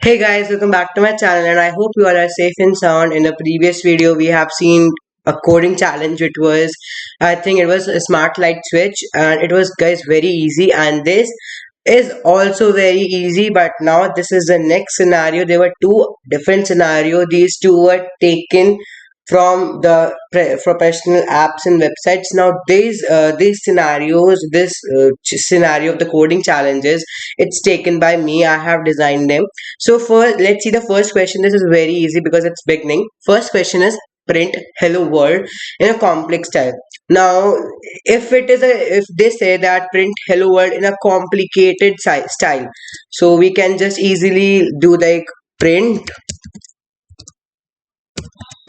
Hey guys, welcome back to my channel and I hope you all are safe and sound. In the previous video, we have seen a coding challenge. I think it was a smart light switch and it was guys very easy, and this is also very easy, but now this is the next scenario. There were two different scenario. These two were taken from the professional apps and websites. Now these scenarios, scenario of the coding challenges, it's taken by me. I have designed them. So first, let's see the first question. This is very easy because it's beginning. First question is print hello world in a complex style. Now, if they say that print hello world in a complicated style, so we can just easily do like print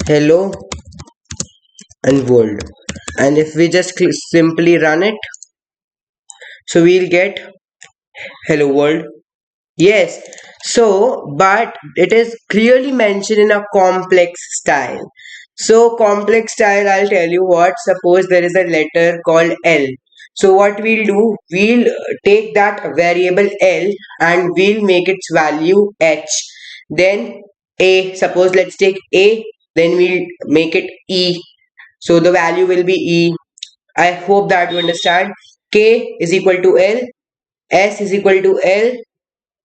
hello and world, and if we just simply run it, so we'll get hello world. Yes, so but it is clearly mentioned in a complex style. So complex style, I'll tell you what. Suppose there is a letter called L. So what we'll do, we'll take that variable L and we'll make its value H. Then A, suppose let's take A, then we'll make it E. So the value will be E. I hope that you understand. K is equal to L, S is equal to L,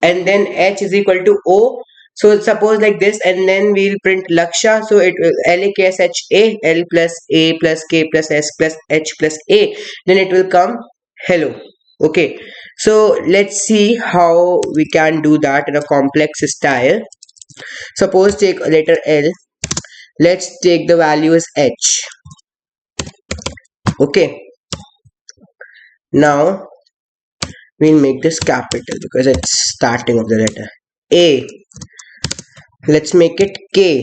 and then H is equal to O. So suppose like this, and then we'll print Laksha. So it will LAKSHA, L plus A plus K plus S plus H plus A. Then it will come hello. Okay. So let's see how we can do that in a complex style. Suppose take a letter L. Let's take the value as H. Okay. Now we'll make this capital because it's starting of the letter A. Let's make it K.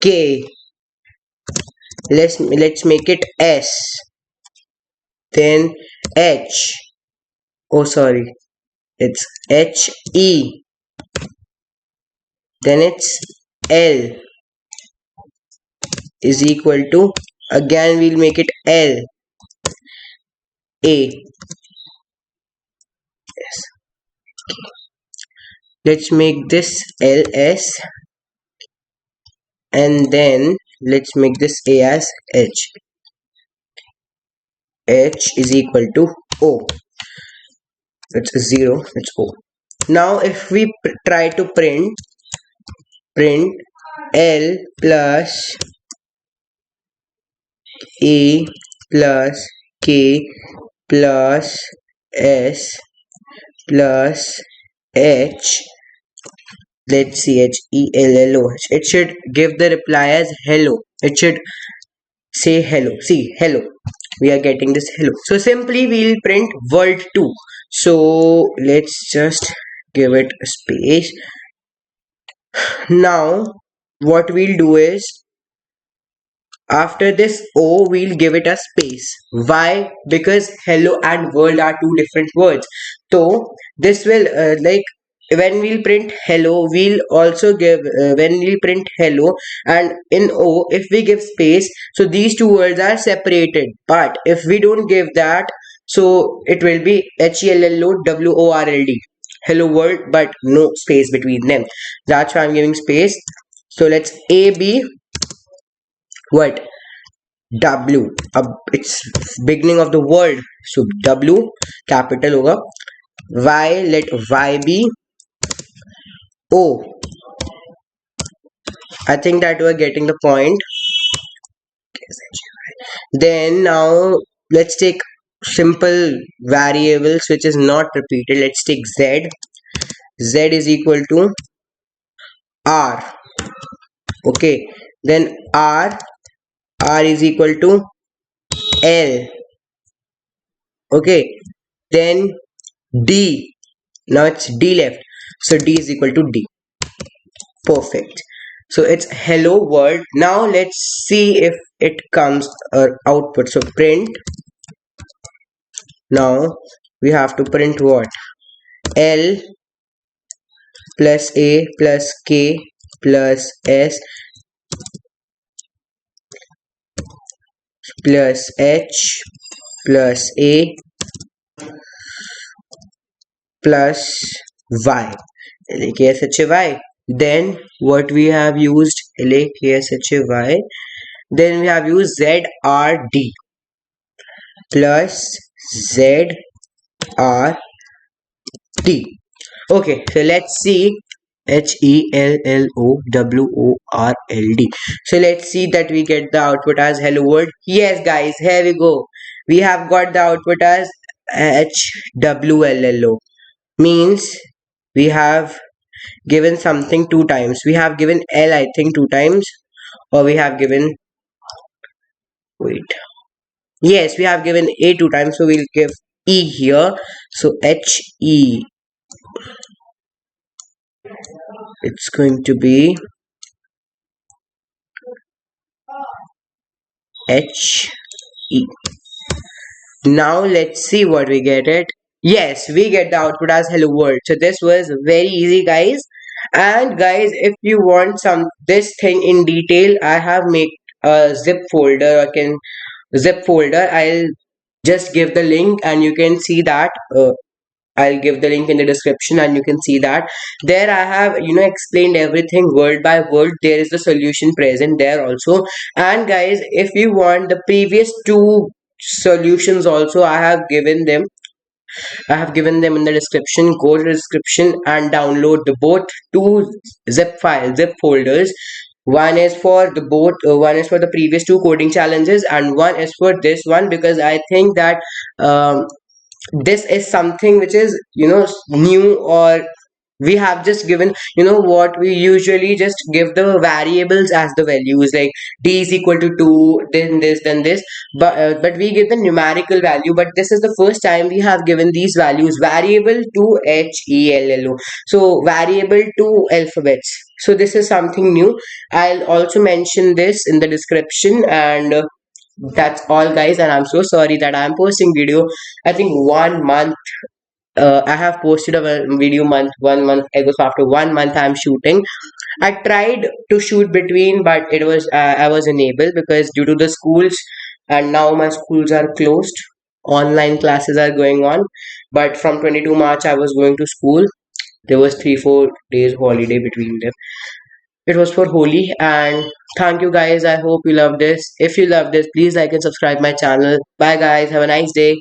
K. Let's make it S. Then H. Oh sorry, it's H E. Then it's L is equal to, again we'll make it L A. Yes. Let's make this L S, and then let's make this A as H. H is equal to O. It's a 0. It's O. Now if we try to print L plus A plus K plus S plus H, let's see, HELLOH, it should give the reply as hello. It should say hello. See, hello, we are getting this hello. So simply we'll print world 2. So let's just give it a space. Now what we'll do is, after this O, we'll give it a space. Why? Because hello and world are two different words. So this will like when we'll print hello, we'll also give when we print hello, and in O, if we give space, so these two words are separated. But if we don't give that, so it will be HELLOWORLD, hello world, but no space between them. That's why I'm giving space. So let's A B what W, it's beginning of the word, so W capital होगा. Y, let Y be O. I think that we are getting the point. Then now let's take simple variables which is not repeated. Let's take Z. Z is equal to R. Okay, then R is equal to L. Okay, then D. Now it's D left, so D is equal to D. Perfect. So it's hello world. Now let's see if it comes output. So print. Now we have to print what? L plus A plus K plus S plus H plus A plus y. LAKSHAY. Then what we have used LAKSHAY. Then we have used ZRD plus ZRD. Okay, so let's see HELLOWORLD. So let's see that we get the output as hello world. Yes, guys, here we go. We have got the output as HWLLO. Means we have given something two times. We have given L, I think, two times, or we have given, wait. Yes, we have given A two times, so we'll give E here. So HE, it's going to be HE. Now let's see what we get it. Yes, we get the output as hello world. So this was very easy, guys. And guys, if you want some this thing in detail, I have made a zip folder. I can zip folder. I'll just give the link and you can see that. I'll give the link in the description and you can see that there I have explained everything word by word. There is the solution present there also. And guys, if you want the previous two solutions also, I have given them in the description. Go to the description and download the both two zip folders. One is for the one is for the previous two coding challenges and one is for this one, because I think that this is something which is new, or we have just given what we usually just give the variables as the values, like d is equal to 2, then this, but we give the numerical value. But this is the first time we have given these values, variable to HELLO, so variable to alphabets. So this is something new. I'll also mention this in the description. And that's all, guys, and I'm so sorry that I'm posting video, I think 1 month. I have posted a video 1 month ago. So after 1 month I'm shooting. I tried to shoot between, but it was I was unable because due to the schools, and now my schools are closed, online classes are going on. But from 22 March I was going to school. There was 3-4 days holiday between them. It was for Holi. And thank you, guys. I hope you love this. If you love this, please like and subscribe my channel. Bye, guys. Have a nice day.